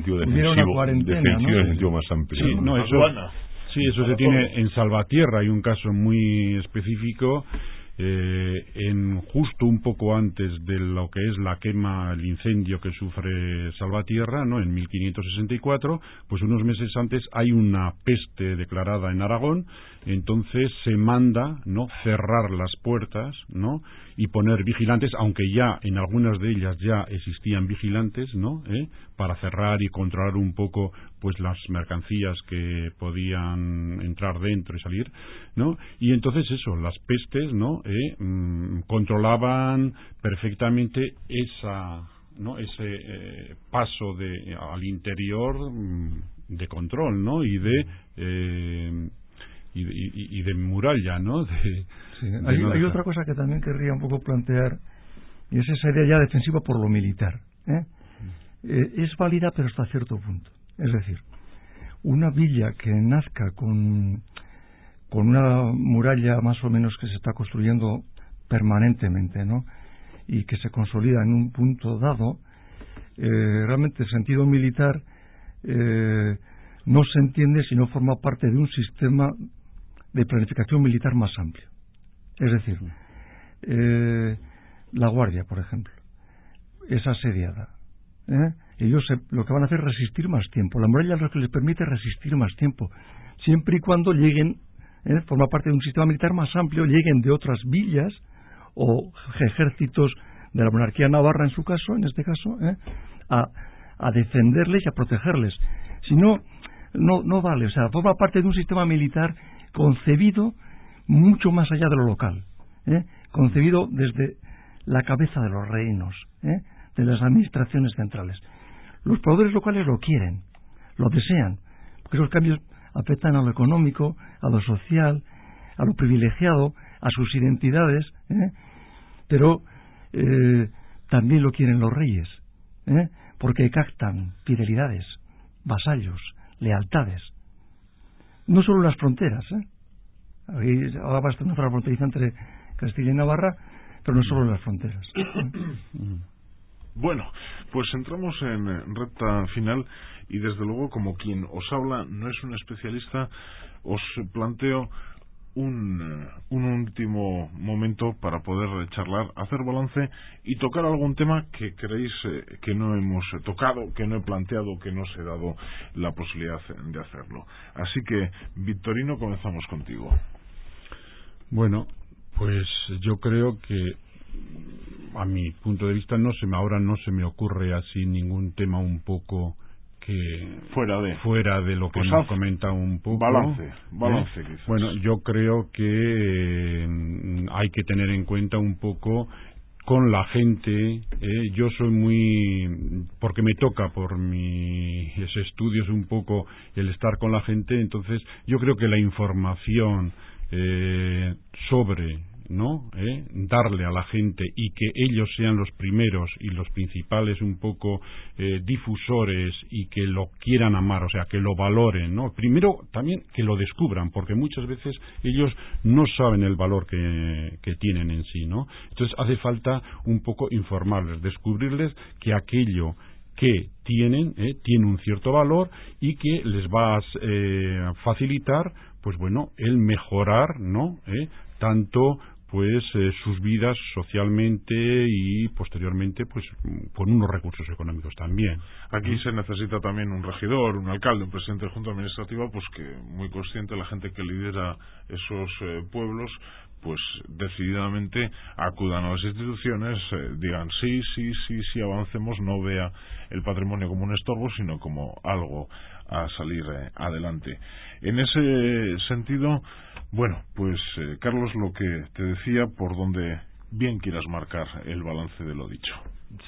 hubiera una cuarentena, ¿no? En el sentido más amplio. Sí, no, eso se tiene en Salvatierra. Hay un caso muy específico, justo un poco antes de lo que es la quema, el incendio que sufre Salvatierra, ¿no?, en 1564, pues unos meses antes hay una peste declarada en Aragón. Entonces se manda, ¿no?, cerrar las puertas, ¿no?, y poner vigilantes, aunque ya en algunas de ellas ya existían vigilantes, ¿no?, para cerrar y controlar un poco pues las mercancías que podían entrar dentro y salir, ¿no? Y entonces eso, las pestes, ¿no?, controlaban perfectamente ese paso al interior de control, ¿no?, y de muralla, ¿no? Hay otra cosa que también querría un poco plantear, y es esa idea ya defensiva por lo militar. Es válida, pero hasta cierto punto. Es decir, una villa que nazca con una muralla más o menos que se está construyendo permanentemente, ¿no?, y que se consolida en un punto dado, realmente el sentido militar no se entiende si no forma parte de un sistema de planificación militar más amplio. Es decir, la Guardia, por ejemplo, es asediada. Ellos lo que van a hacer es resistir más tiempo. La muralla es lo que les permite resistir más tiempo, siempre y cuando lleguen, forma parte de un sistema militar más amplio, lleguen de otras villas o ejércitos de la monarquía navarra, en este caso, a defenderles y a protegerles. Si no, no vale. O sea, forma parte de un sistema militar concebido mucho más allá de lo local, concebido desde la cabeza de los reinos, de las administraciones centrales. Los poderes locales lo quieren, lo desean, porque esos cambios afectan a lo económico, a lo social, a lo privilegiado, a sus identidades, pero también lo quieren los reyes, porque captan fidelidades, vasallos, lealtades. No solo en las fronteras, ahora va a estar una fronteriza entre Castilla y Navarra, pero no solo en las fronteras. Bueno, pues entramos en recta final y desde luego, como quien os habla no es un especialista, os planteo un último momento para poder charlar, hacer balance y tocar algún tema que creéis que no hemos tocado, que no he planteado, que no os he dado la posibilidad de hacerlo. Así que, Victorino, comenzamos contigo. Bueno, pues yo creo que a mi punto de vista ahora no se me ocurre así ningún tema un poco que fuera de lo que pues nos comenta un poco. Balance quizás. Bueno, yo creo que hay que tener en cuenta un poco con la gente. Yo soy porque me toca por mis estudios un poco el estar con la gente, entonces yo creo que la información sobre darle a la gente y que ellos sean los primeros y los principales un poco difusores y que lo quieran amar, o sea, que lo valoren, ¿no? Primero también que lo descubran, porque muchas veces ellos no saben el valor que tienen en sí, ¿no? Entonces hace falta un poco informarles, descubrirles que aquello que tiene un cierto valor y que les va a facilitar, pues bueno, el mejorar, ¿no? Tanto pues sus vidas socialmente y posteriormente pues con unos recursos económicos también. Aquí se necesita también un regidor, un alcalde, un presidente de junta administrativa, pues que muy consciente la gente que lidera esos pueblos, pues decididamente acudan a las instituciones, digan sí, avancemos, no vea el patrimonio como un estorbo, sino como algo a salir adelante. En ese sentido, bueno, pues Carlos, lo que te decía, por donde bien quieras marcar el balance de lo dicho.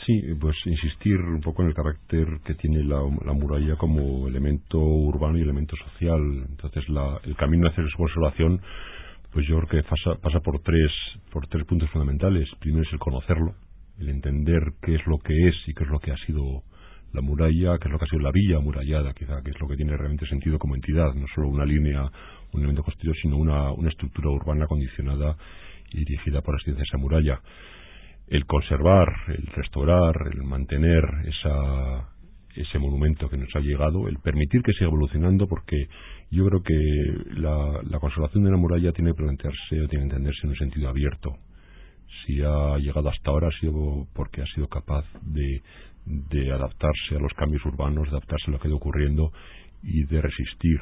Sí, pues insistir un poco en el carácter que tiene la muralla como elemento urbano y elemento social. Entonces el camino hacia su conservación, pues yo creo que pasa por tres puntos fundamentales. Primero es el conocerlo, el entender qué es lo que es y qué es lo que ha sido la muralla, qué es lo que ha sido la villa amurallada, quizá, que es lo que tiene realmente sentido como entidad, no solo una línea, un elemento constitutivo, sino una estructura urbana condicionada y dirigida por así decir esa muralla. El conservar, el restaurar, el mantener ese monumento que nos ha llegado, el permitir que siga evolucionando, porque yo creo que la conservación de una muralla tiene que plantearse o tiene que entenderse en un sentido abierto. Si ha llegado hasta ahora ha sido porque ha sido capaz de adaptarse a los cambios urbanos, de adaptarse a lo que ha ido ocurriendo y de resistir.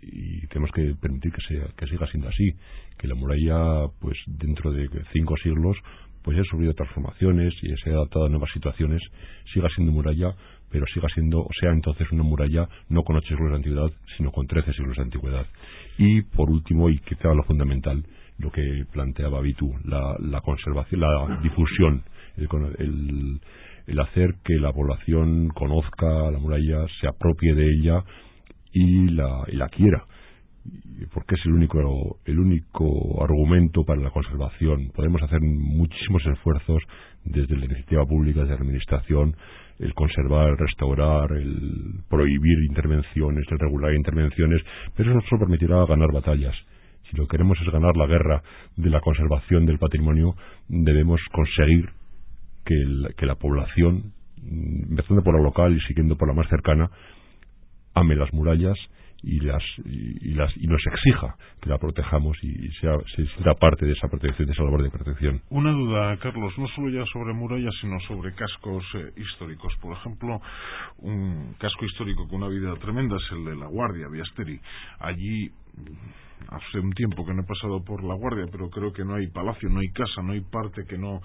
Y tenemos que permitir que siga siendo así, que la muralla, pues dentro de 5 siglos, pues ha sufrido transformaciones y se ha adaptado a nuevas situaciones, siga siendo muralla, pero siga siendo, o sea, entonces una muralla no con 8 siglos de antigüedad, sino con 13 siglos de antigüedad. Y por último, y quizá lo fundamental, lo que planteaba Vitu, la conservación, la difusión, el hacer que la población conozca la muralla, se apropie de ella y la quiera, porque es el único argumento para la conservación. Podemos hacer muchísimos esfuerzos desde la iniciativa pública, desde la administración, el conservar, el restaurar, el prohibir intervenciones, el regular intervenciones, pero eso no solo permitirá ganar batallas. Si lo que queremos es ganar la guerra de la conservación del patrimonio, debemos conseguir que la población, empezando por la local y siguiendo por la más cercana, ame las murallas y nos exija que la protejamos y se sienta parte de esa protección, de esa labor de protección. Una duda, Carlos, no solo ya sobre murallas, sino sobre cascos históricos. Por ejemplo, un casco histórico con una vida tremenda es el de La Guardia, Biasteri. Allí, hace un tiempo que no he pasado por La Guardia, pero creo que no hay palacio, no hay casa, no hay parte que no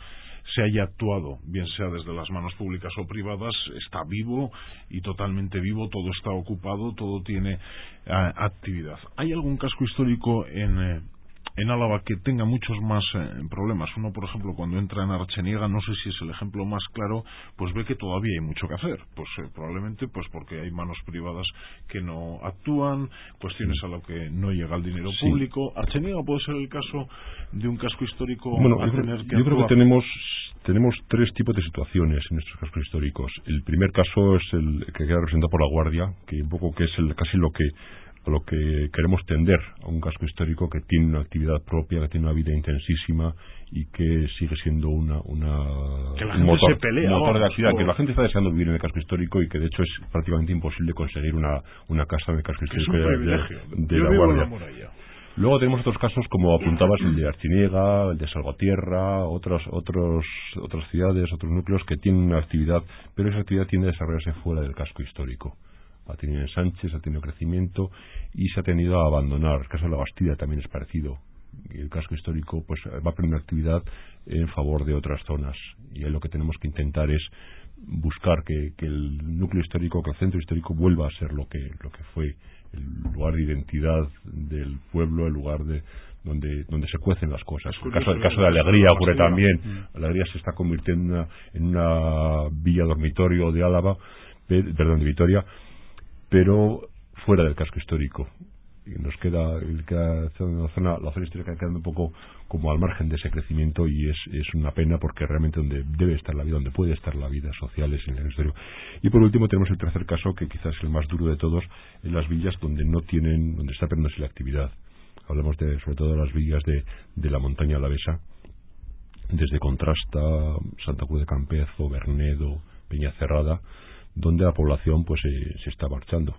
se haya actuado, bien sea desde las manos públicas o privadas. Está vivo y totalmente vivo, todo está ocupado, todo tiene actividad. ¿Hay algún casco histórico en Álava que tenga muchos más problemas? Uno, por ejemplo, cuando entra en Archeniega, no sé si es el ejemplo más claro, pues ve que todavía hay mucho que hacer, pues probablemente pues porque hay manos privadas que no actúan, cuestiones a lo que no llega el dinero público. Archeniega puede ser el caso de un casco histórico. Bueno, yo creo que tenemos 3 tipos de situaciones en estos cascos históricos. El primer caso es el que queda representado por La Guardia, que un poco que es casi lo que a lo que queremos tender, a un casco histórico que tiene una actividad propia, que tiene una vida intensísima y que sigue siendo un motor de actividad, que la gente está deseando vivir en el casco histórico y que de hecho es prácticamente imposible conseguir una casa en el casco histórico de La Guardia. Luego tenemos otros casos, como apuntabas, el de Arciniega, el de Salvatierra, otras ciudades, otros núcleos que tienen una actividad, pero esa actividad tiende a desarrollarse fuera del casco histórico. Ha tenido ensanches, ha tenido crecimiento y se ha tenido a abandonar. El caso de la Bastida también es parecido. El casco histórico pues va a perder una actividad en favor de otras zonas. Y ahí lo que tenemos que intentar es buscar que el núcleo histórico, que el centro histórico vuelva a ser lo que fue el lugar de identidad del pueblo, el lugar donde se cuecen las cosas. El caso de Alegría ocurre también. Alegría se está convirtiendo en una villa dormitorio de Álava, de Vitoria, pero fuera del casco histórico. Y nos queda la zona histórica quedando un poco como al margen de ese crecimiento, y es una pena, porque realmente donde debe estar la vida, donde puede estar la vida social es en el exterior. Y por último tenemos el tercer caso, que quizás es el más duro de todos, en las villas donde está perdiéndose la actividad. Hablamos sobre todo de las villas de la montaña alavesa, desde Contrasta, Santa Cruz de Campezo, Bernedo, Peñacerrada, donde la población pues se está marchando.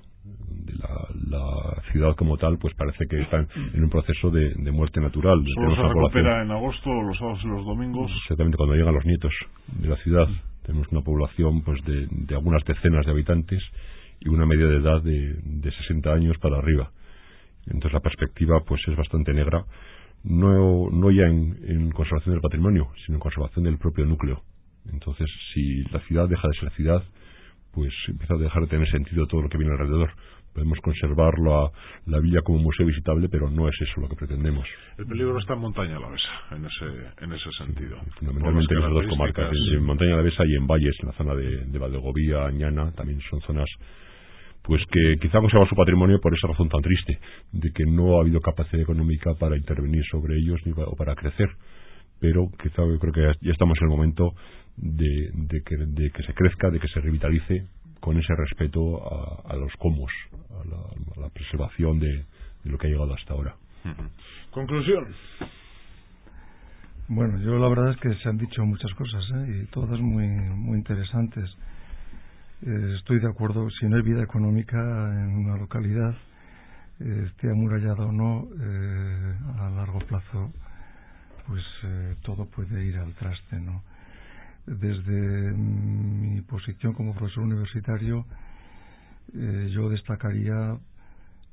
La ciudad como tal pues parece que está en un proceso de muerte natural. Solo se recupera en agosto, los sábados y los domingos. Exactamente, cuando llegan los nietos de la ciudad. Tenemos una población pues de algunas decenas de habitantes y una media de edad de 60 años para arriba. Entonces la perspectiva pues es bastante negra, no ya en conservación del patrimonio, sino en conservación del propio núcleo. Entonces, si la ciudad deja de ser ciudad, pues empieza a dejar de tener sentido todo lo que viene alrededor. Podemos conservar la villa como museo visitable, pero no es eso lo que pretendemos. El peligro está en Montaña Alavesa, en ese sentido. Fundamentalmente en las dos comarcas, en Montaña Alavesa y en Valles, en la zona de Valdegovía, Añana, también son zonas pues que quizá conservan su patrimonio por esa razón tan triste, de que no ha habido capacidad económica para intervenir sobre ellos o para crecer. Pero quizá yo creo que ya estamos en el momento de que se crezca, de que se revitalice con ese respeto a los comos, a la preservación de lo que ha llegado hasta ahora. Conclusión. Bueno, yo la verdad es que se han dicho muchas cosas, y todas muy, muy interesantes. Estoy de acuerdo, si no hay vida económica en una localidad, esté amurallada o no, a largo plazo pues todo puede ir al traste, ¿no? Desde mi posición como profesor universitario, yo destacaría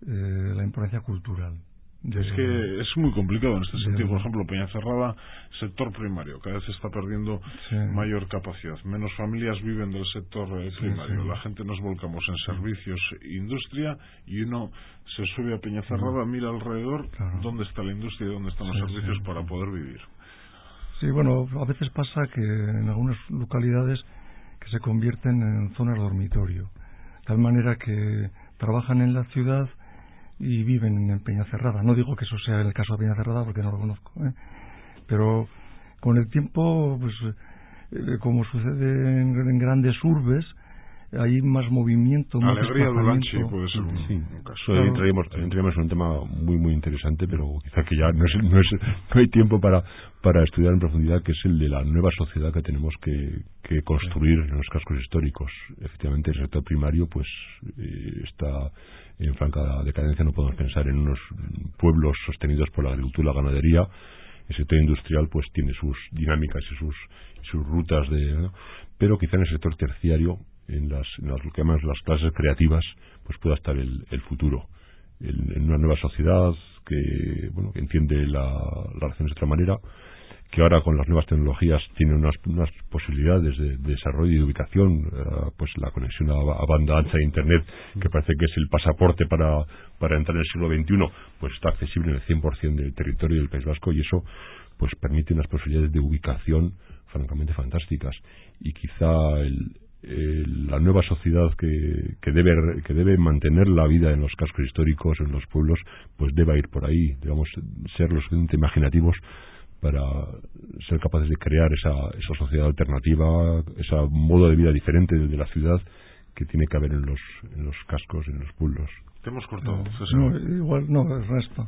la importancia cultural. Es que es muy complicado en este sentido. Por ejemplo, Peñacerrada, sector primario, cada vez se está perdiendo mayor capacidad. Menos familias viven del sector primario. La gente nos volcamos en servicios e industria, y uno se sube a Peñacerrada, mira alrededor, dónde está la industria y dónde están los servicios para poder vivir. Sí, bueno, a veces pasa que en algunas localidades que se convierten en zonas dormitorio, de tal manera que trabajan en la ciudad y viven en Peñacerrada. No digo que eso sea el caso de Peñacerrada porque no lo conozco, pero con el tiempo, pues como sucede en grandes urbes, hay más movimiento, más Alegría de Lanchi puede ser un caso. Entraríamos en un tema muy muy interesante, pero quizá que ya no hay tiempo para estudiar en profundidad, que es el de la nueva sociedad que tenemos que construir en los cascos históricos. Efectivamente, el sector primario pues está en franca decadencia. No podemos pensar en unos pueblos sostenidos por la agricultura y la ganadería. El sector industrial pues tiene sus dinámicas y sus rutas pero quizá en el sector terciario, en lo que llaman las clases creativas, pues pueda estar el futuro, en una nueva sociedad que entiende las relaciones de otra manera, que ahora con las nuevas tecnologías tiene unas posibilidades de desarrollo y de ubicación, pues la conexión a banda ancha de Internet, que parece que es el pasaporte para entrar en el siglo XXI, pues está accesible en el 100% del territorio del País Vasco, y eso pues permite unas posibilidades de ubicación francamente fantásticas. Y quizá la nueva sociedad que debe mantener la vida en los cascos históricos, en los pueblos, pues deba ir por ahí. Debemos ser lo suficientemente imaginativos para ser capaces de crear esa sociedad alternativa, ese modo de vida diferente de la ciudad, que tiene que haber en los cascos, en los pueblos. Te hemos cortado. Igual no, Ernesto.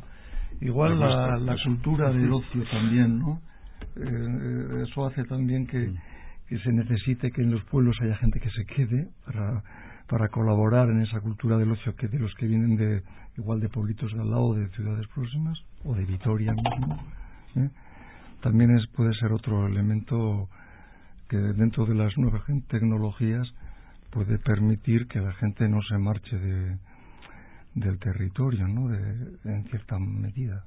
Igual la cultura del ocio también, ¿no? Eso hace también que se necesite que en los pueblos haya gente que se quede para colaborar en esa cultura del ocio, que de los que vienen de pueblitos de al lado, de ciudades próximas o de Vitoria mismo, ¿eh? También puede ser otro elemento que dentro de las nuevas tecnologías puede permitir que la gente no se marche del territorio, ¿no? En cierta medida.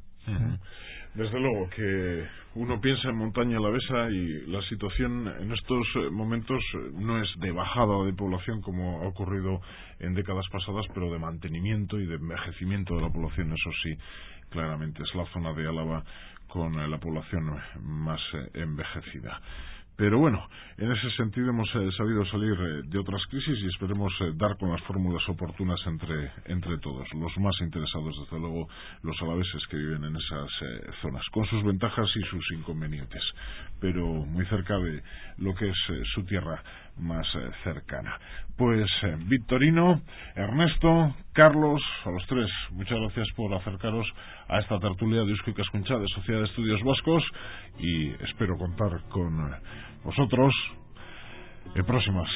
Desde luego que uno piensa en Montaña Alavesa y la situación en estos momentos no es de bajada de población como ha ocurrido en décadas pasadas, pero de mantenimiento y de envejecimiento de la población. Eso sí, claramente es la zona de Álava con la población más envejecida. Pero bueno, en ese sentido hemos sabido salir de otras crisis y esperemos dar con las fórmulas oportunas entre todos, los más interesados, desde luego, los alaveses que viven en esas zonas, con sus ventajas y sus inconvenientes, pero muy cerca de lo que es su tierra más cercana. Pues Victorino, Ernesto, Carlos, a los tres, muchas gracias por acercaros a esta tertulia de Eusko Ikaskuntza de Sociedad de Estudios Vascos, y espero contar con vosotros en próximas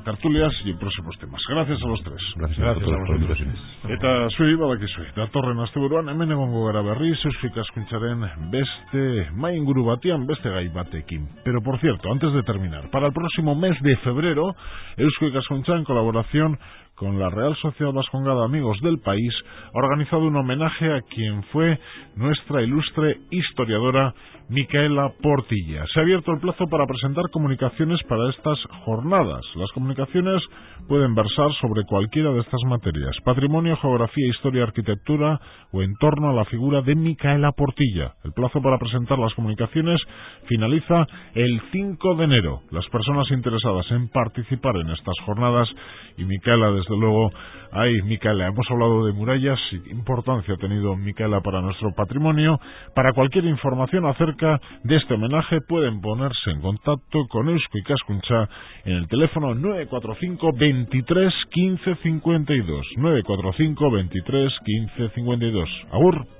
tertulias y en próximos temas. Gracias a los tres. Gracias a vosotros. Eta zui badakizue, datorren asteburuan hemen egongo gara berriz Eusko Ikaskuntzaren beste mai inguru batean, beste gai batekin. Pero por cierto, antes de terminar, para el próximo mes de febrero, Eusko Ikaskuntza, en colaboración con la Real Sociedad Vascongada Amigos del País, ha organizado un homenaje a quien fue nuestra ilustre historiadora Micaela Portilla. Se ha abierto el plazo para presentar comunicaciones para estas jornadas. Las comunicaciones pueden versar sobre cualquiera de estas materias: patrimonio, geografía, historia, arquitectura o en torno a la figura de Micaela Portilla. El plazo para presentar las comunicaciones finaliza el 5 de enero. Las personas interesadas en participar en estas jornadas, y Micaela, desde luego, Micaela, hemos hablado de murallas, y importancia ha tenido Micaela para nuestro patrimonio. Para cualquier información acerca de este homenaje pueden ponerse en contacto con Eusko Ikaskuntza en el teléfono 945 23 15 52, 945 23 15 52. Agur.